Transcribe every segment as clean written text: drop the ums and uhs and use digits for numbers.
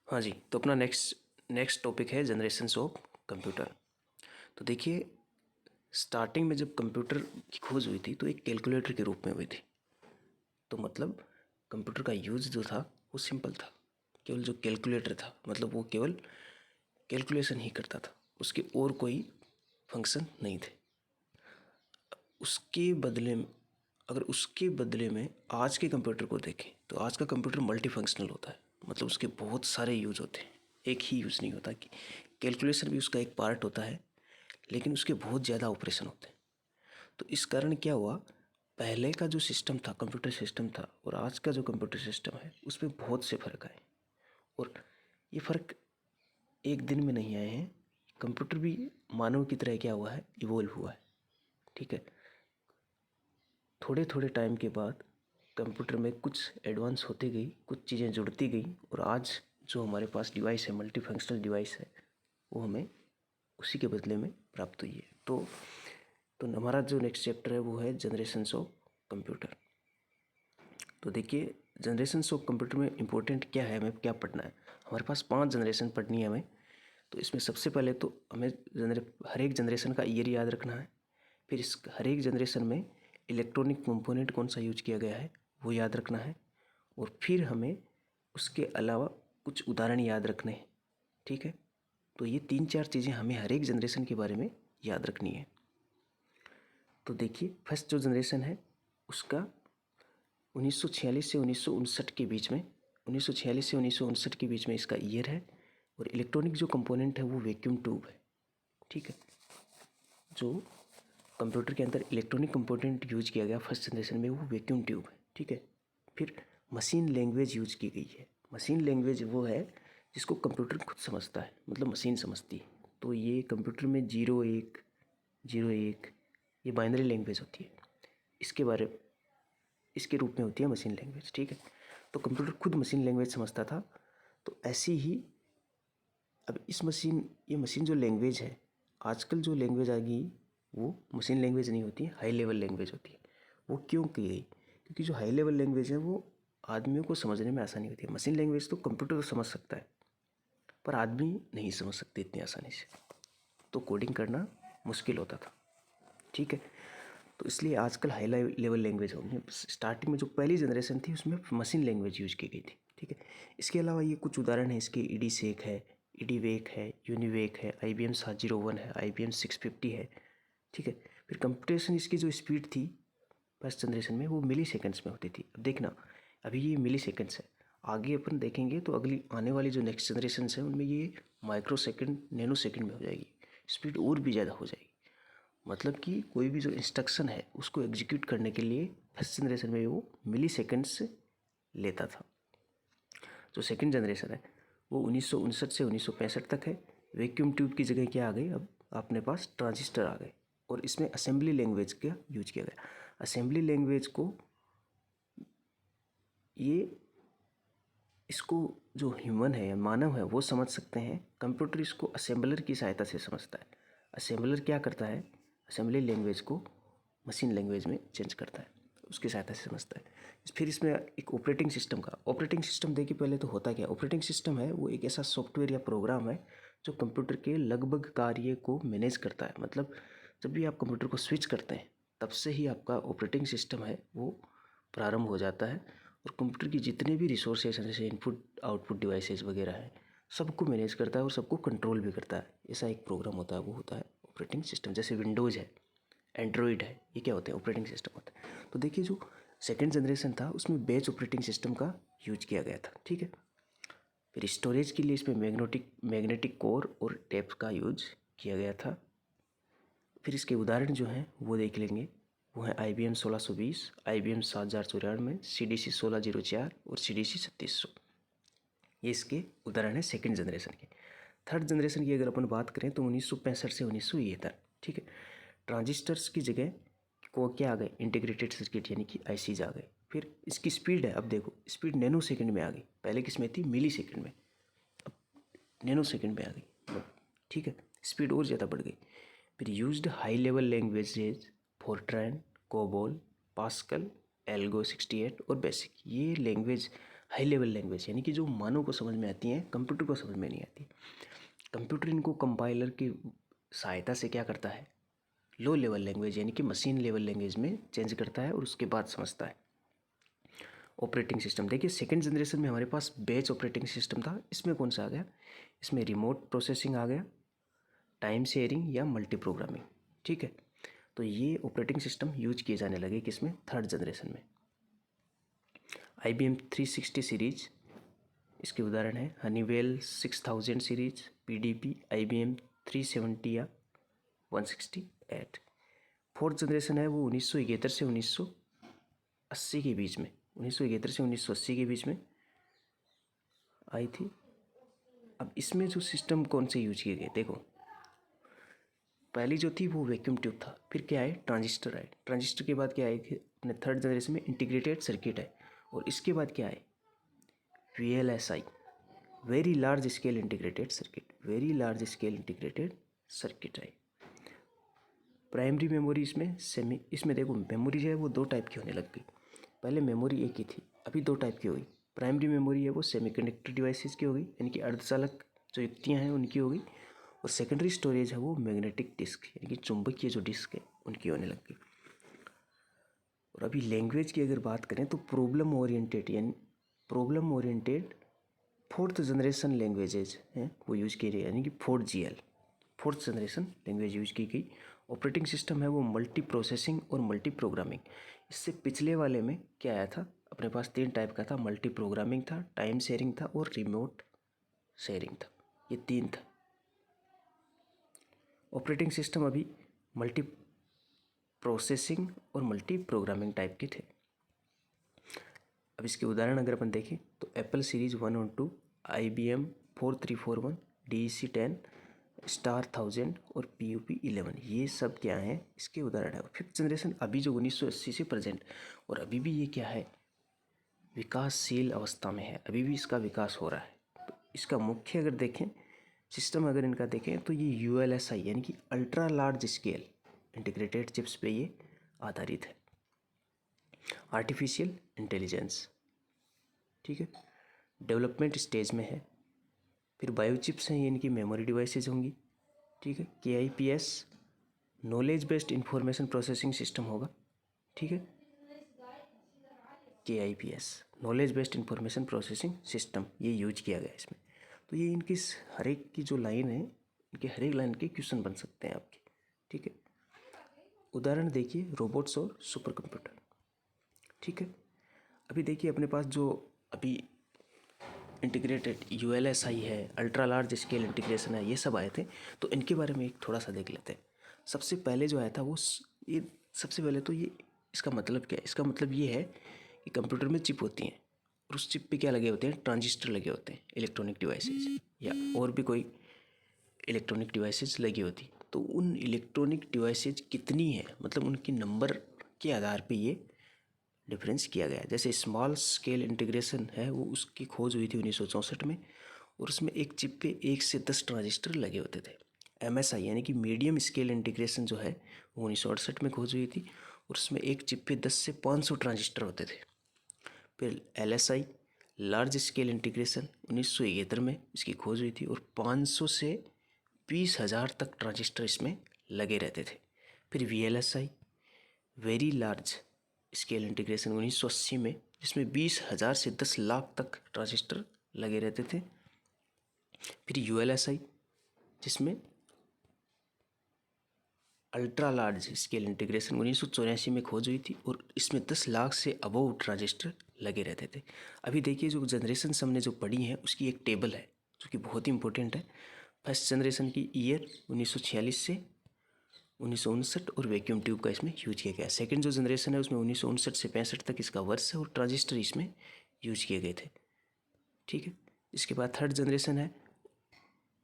हाँ जी, तो अपना नेक्स्ट नेक्स्ट टॉपिक है जनरेशन्स ऑफ कंप्यूटर। तो देखिए, स्टार्टिंग में जब कंप्यूटर की खोज हुई थी तो एक कैलकुलेटर के रूप में हुई थी। तो मतलब कंप्यूटर का यूज़ जो था वो सिंपल था। केवल जो कैलकुलेटर था मतलब वो केवल कैलकुलेशन ही करता था, उसके और कोई फंक्शन नहीं थे। उसके बदले में अगर उसके बदले में आज के कंप्यूटर को देखें तो आज का कंप्यूटर मल्टी फंक्शनल होता है। मतलब उसके बहुत सारे यूज़ होते हैं, एक ही यूज़ नहीं होता। कि कैलकुलेशन भी उसका एक पार्ट होता है, लेकिन उसके बहुत ज़्यादा ऑपरेशन होते हैं। तो इस कारण क्या हुआ, पहले का जो सिस्टम था, कंप्यूटर सिस्टम था, और आज का जो कंप्यूटर सिस्टम है उसमें बहुत से फ़र्क आए। और ये फ़र्क एक दिन में नहीं आए हैं। कंप्यूटर भी मानव की तरह क्या हुआ है, इवोल्व हुआ है। ठीक है, थोड़े थोड़े टाइम के बाद कंप्यूटर में कुछ एडवांस होती गई, कुछ चीज़ें जुड़ती गई, और आज जो हमारे पास डिवाइस है, मल्टी फंक्शनल डिवाइस है, वो हमें उसी के बदले में प्राप्त हुई है। तो हमारा जो नेक्स्ट चैप्टर है वो है जनरेशन्स ऑफ कंप्यूटर। तो देखिए, जनरेशन्स ऑफ कंप्यूटर में इम्पोर्टेंट क्या है, हमें क्या पढ़ना है। हमारे पास 5 जनरेशन पढ़नी है हमें। तो इसमें सबसे पहले तो हमें हर एक जनरेशन का ईयर याद रखना है। फिर इस हर एक जनरेशन में इलेक्ट्रॉनिक कंपोनेंट कौन सा यूज किया गया है वो याद रखना है। और फिर हमें उसके अलावा कुछ उदाहरण याद रखने हैं। ठीक है, तो ये 3-4 चीज़ें हमें हर एक जनरेशन के बारे में याद रखनी है। तो देखिए, फर्स्ट जो जनरेशन है उसका 1946 से 1959 के बीच में, 1946 से 1959 के बीच में इसका ईयर है। और इलेक्ट्रॉनिक जो कंपोनेंट है वो वैक्यूम ट्यूब है। ठीक है, जो कंप्यूटर के अंदर इलेक्ट्रॉनिक कंपोनेंट यूज किया गया फर्स्ट जनरेशन में वो वैक्यूम ट्यूब है। ठीक है, फिर मशीन लैंग्वेज यूज की गई है। मशीन लैंग्वेज वो है जिसको कंप्यूटर खुद समझता है, मतलब मशीन समझती है। तो ये कंप्यूटर में 0 1 ये बाइनरी लैंग्वेज होती है, इसके रूप में होती है मशीन लैंग्वेज। ठीक है, तो कंप्यूटर खुद मशीन लैंग्वेज समझता था। तो ऐसी ही अब ये मशीन जो लैंग्वेज है, आजकल जो लैंग्वेज आ गई वो मशीन लैंग्वेज नहीं होती है, हाई लेवल लैंग्वेज होती है। वो क्यों की गई, क्योंकि जो हाई लेवल लैंग्वेज है वो आदमियों को समझने में आसानी होती है। मशीन लैंग्वेज तो कंप्यूटर तो समझ सकता है, पर आदमी नहीं समझ सकते इतनी आसानी से, तो कोडिंग करना मुश्किल होता था। ठीक है, तो इसलिए आजकल हाई लेवल लैंग्वेज होगी। स्टार्टिंग में जो पहली जनरेशन थी उसमें मशीन लैंग्वेज यूज की गई थी। ठीक है, इसके अलावा ये कुछ उदाहरण है इसके, ईडी सेक है, ईडी वेक है, यूनिवेक है, IBM 701 है, IBM 650 है। ठीक है, फिर कंप्यूटेशन इसकी जो स्पीड थी फर्स्ट जनरेशन में वो मिली सेकेंड्स में होती थी। अब देखना, अभी ये मिली सेकेंड्स है, आगे अपन देखेंगे तो अगली आने वाली जो नेक्स्ट जनरेशन है उनमें ये माइक्रो सेकेंड, नैनो सेकेंड में हो जाएगी, स्पीड और भी ज़्यादा हो जाएगी। मतलब कि कोई भी जो इंस्ट्रक्शन है उसको एग्जीक्यूट करने के लिए फर्स्ट जनरेशन में वो मिली सेकेंड्स लेता था। जो सेकंड जनरेशन है वो 1959 से 1965 तक है। वैक्यूम ट्यूब की जगह क्या आ गई, अब अपने पास ट्रांजिस्टर आ गए, और इसमें असेंबली लैंग्वेज का यूज किया गया। असेंबली लैंग्वेज को ये इसको जो ह्यूमन है या मानव है वो समझ सकते हैं, कंप्यूटर इसको असेंबलर की सहायता से समझता है। असेंबलर क्या करता है, असेंबली लैंग्वेज को मशीन लैंग्वेज में चेंज करता है, उसकी सहायता से समझता है। फिर इसमें एक ऑपरेटिंग सिस्टम देखिए, पहले तो होता क्या, ऑपरेटिंग सिस्टम है वो एक ऐसा सॉफ्टवेयर या प्रोग्राम है जो कंप्यूटर के लगभग कार्य को मैनेज करता है। मतलब जब भी आप कंप्यूटर को स्विच करते हैं तब से ही आपका ऑपरेटिंग सिस्टम है वो प्रारंभ हो जाता है, और कंप्यूटर की जितने भी रिसोर्सेज हैं जैसे इनपुट आउटपुट डिवाइसेस वगैरह हैं सबको मैनेज करता है और सबको कंट्रोल भी करता है। ऐसा एक प्रोग्राम होता है, वो होता है ऑपरेटिंग सिस्टम। जैसे विंडोज़ है, एंड्रॉयड है, ये क्या होते हैं, ऑपरेटिंग सिस्टम होता है। तो देखिए, जो सेकेंड जनरेशन था उसमें बेच ऑपरेटिंग सिस्टम का यूज किया गया था। ठीक है, फिर स्टोरेज के लिए इसमें मैग्नेटिक कोर और टेप का यूज किया गया था। फिर इसके उदाहरण जो हैं वो देख लेंगे, वो है IBM 1620, IBM 7094, CDC 1604 और CDC 3600। ये इसके उदाहरण है सेकंड जनरेशन के। थर्ड जनरेशन की अगर अपन बात करें तो 1965 से 1900 ये था। ठीक है, ट्रांजिस्टर्स की जगह को क्या आ गए, इंटीग्रेटेड सर्किट यानी कि ICs आ गए। फिर इसकी स्पीड है, अब देखो स्पीड नैनो सेकंड में आ गई, पहले किस में थी, मिली सेकंड में, अब नैनो सेकंड में आ गई। ठीक है, स्पीड और ज़्यादा बढ़ गई। फिर used high level languages, Fortran, COBOL, pascal, algo 68 और बेसिक, ये लैंग्वेज हाई लेवल लैंग्वेज यानी कि जो मानव को समझ में आती हैं, कंप्यूटर को समझ में नहीं आती। कंप्यूटर इनको कंपाइलर की सहायता से क्या करता है, लो लेवल लैंग्वेज यानी कि मशीन लेवल लैंग्वेज में चेंज करता है और उसके बाद समझता है। ऑपरेटिंग सिस्टम देखिए, सेकंड जनरेशन में हमारे पास बैच ऑपरेटिंग सिस्टम था। इसमें कौन सा आ गया, इसमें रिमोट प्रोसेसिंग आ गया, टाइम शेयरिंग या मल्टी प्रोग्रामिंग। ठीक है, तो ये ऑपरेटिंग सिस्टम यूज किए जाने लगे किसमें, थर्ड जनरेशन में। IBM 360 सीरीज इसके उदाहरण है, हनीवेल 6000 सीरीज, PDP, IBM 370 या 168। फोर्थ जनरेशन है वो 1971 से 1980 के बीच में, 1971 से 1980 के बीच में आई थी। अब इसमें जो सिस्टम कौन से यूज किए गए, देखो पहली जो थी वो वैक्यूम ट्यूब था, फिर क्या आए, ट्रांजिस्टर आए, ट्रांजिस्टर के बाद क्या आए थे अपने थर्ड जनरेशन में, इंटीग्रेटेड सर्किट है, और इसके बाद क्या आए, VLSI, very large scale integrated circuit, very large scale integrated circuit आए। प्राइमरी मेमोरी इसमें देखो मेमोरी जो है वो दो टाइप की होने लग गई। पहले मेमोरी एक ही थी, अभी दो टाइप की हो गई। प्राइमरी मेमोरी है वो सेमीकंडक्टर डिवाइसेस की हो गई, यानी कि अर्धचालक जो युक्तियाँ हैं उनकी हो गई, और सेकेंडरी स्टोरेज है वो मैग्नेटिक डिस्क यानी कि चुंबकीय जो डिस्क है उनकी होने लग गई। और अभी लैंग्वेज की अगर बात करें तो problem oriented fourth generation languages हैं वो यूज की गई, यानी कि 4GL, fourth generation language use की गई। ऑपरेटिंग सिस्टम है वो मल्टी प्रोसेसिंग और मल्टी प्रोग्रामिंग। इससे पिछले वाले में क्या आया था, अपने पास तीन टाइप का था, मल्टी प्रोग्रामिंग था, टाइम शेयरिंग था और रिमोट शेयरिंग था, ये तीन था। ऑपरेटिंग सिस्टम अभी मल्टी प्रोसेसिंग और मल्टी प्रोग्रामिंग टाइप के थे। अब इसके उदाहरण अगर अपन देखें तो एप्पल सीरीज 1 और 2, IBM 4341, DEC 10, स्टार 1000 और PUP 11, ये सब क्या हैं, इसके उदाहरण है। फिफ्थ जनरेशन अभी जो 1980 से प्रेजेंट, और अभी भी ये क्या है, विकासशील अवस्था में है, अभी भी इसका विकास हो रहा है। तो इसका मुख्य अगर देखें सिस्टम, अगर इनका देखें तो ये ULSI यानी कि ultra large scale integrated chips पे ये आधारित है। आर्टिफिशियल इंटेलिजेंस, ठीक है, डेवलपमेंट स्टेज में है। फिर बायो चिप्स हैं, ये इनकी मेमोरी डिवाइसेज होंगी। ठीक है, KIPS knowledge based information processing system होगा। ठीक है, KIPS knowledge based information processing system ये यूज किया गया इसमें। तो ये इनकी हर एक की जो लाइन है, इनके हर एक लाइन के क्वेश्चन बन सकते हैं आपके। ठीक है, उदाहरण देखिए रोबोट्स और सुपर कंप्यूटर। ठीक है, अभी देखिए अपने पास जो अभी इंटीग्रेटेड ULSI है, अल्ट्रा लार्ज स्केल इंटीग्रेशन है, ये सब आए थे। तो इनके बारे में एक थोड़ा सा देख लेते हैं। सबसे पहले जो आया था वो ये, सबसे पहले तो ये इसका मतलब क्या है, इसका मतलब ये है कि कंप्यूटर में चिप होती हैं और उस चिप पे क्या लगे होते हैं, ट्रांजिस्टर लगे होते हैं, इलेक्ट्रॉनिक डिवाइसेज या और भी कोई इलेक्ट्रॉनिक डिवाइसेज लगी होती। तो उन इलेक्ट्रॉनिक डिवाइसेज कितनी है, मतलब उनकी नंबर के आधार पे ये डिफरेंस किया गया है। जैसे स्मॉल स्केल इंटीग्रेशन है वो उसकी खोज हुई थी 1964 में, और उसमें एक चिप पे 1 से 10 ट्रांजिस्टर लगे होते थे। MSI यानी कि मीडियम स्केल इंटीग्रेशन जो है वो 1968 में खोज हुई थी, और उसमें एक चिप पे 10 से 500 ट्रांजिस्टर होते थे। फिर LSI लार्ज स्केल इंटीग्रेशन 1971 में इसकी खोज हुई थी, और 500 से 20,000 तक ट्रांजिस्टर इसमें लगे रहते थे। फिर VLSI very large scale integration 1980 में, जिसमें 20,000 से 10 लाख तक ट्रांजिस्टर लगे रहते थे। फिर ULSI जिसमें अल्ट्रा लार्ज स्केल इंटीग्रेशन 1984 में खोज हुई थी, और इसमें 10 लाख से अबव ट्रांजिस्टर लगे रहते थे। अभी देखिए जो जनरेशन हमने जो पढ़ी है उसकी एक टेबल है जो कि बहुत ही इंपॉर्टेंट है। फर्स्ट जनरेशन की ईयर 1946 से 1959 और वैक्यूम ट्यूब का इसमें यूज किया गया। सेकंड जो जनरेशन है उसमें 1959 से 65 तक इसका वर्ष है, और ट्रांजिस्टर इसमें यूज किए गए थे। ठीक है, इसके बाद थर्ड जनरेशन है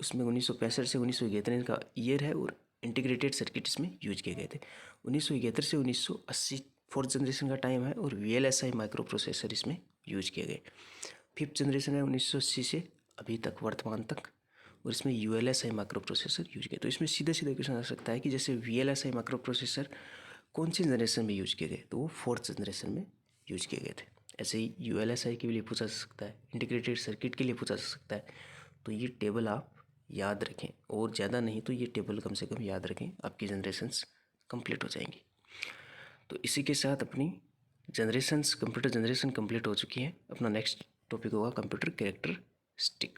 उसमें 1965 से 1971 का ईयर है, और इंटीग्रेटेड सर्किट इसमें यूज किए गए थे। 1971 से 1980 फोर्थ जनरेशन का टाइम है, और VLSI माइक्रो प्रोसेसर इसमें यूज किए गए। फिफ्थ जनरेशन है 1980 से अभी तक वर्तमान तक, और इसमें ULSI माइक्रो प्रोसेसर यूज किए। तो इसमें सीधा सीधा क्वेश्चन आ सकता है कि जैसे VLSI माइक्रो प्रोसेसर कौन सी जनरेशन में यूज किए गए, तो वो फोर्थ जनरेशन में यूज किए गए थे। ऐसे ही ULSI के लिए पूछा जा सकता है, इंटीग्रेटेड सर्किट के लिए पूछा जा सकता है। तो ये टेबल आप याद रखें, और ज़्यादा नहीं तो ये टेबल कम से कम याद रखें, आपकी जनरेशन्स कंप्लीट हो जाएंगी। तो इसी के साथ अपनी कंप्यूटर जनरेशन कंप्लीट हो चुकी है। अपना नेक्स्ट टॉपिक होगा कंप्यूटर कैरेक्टरिस्टिक।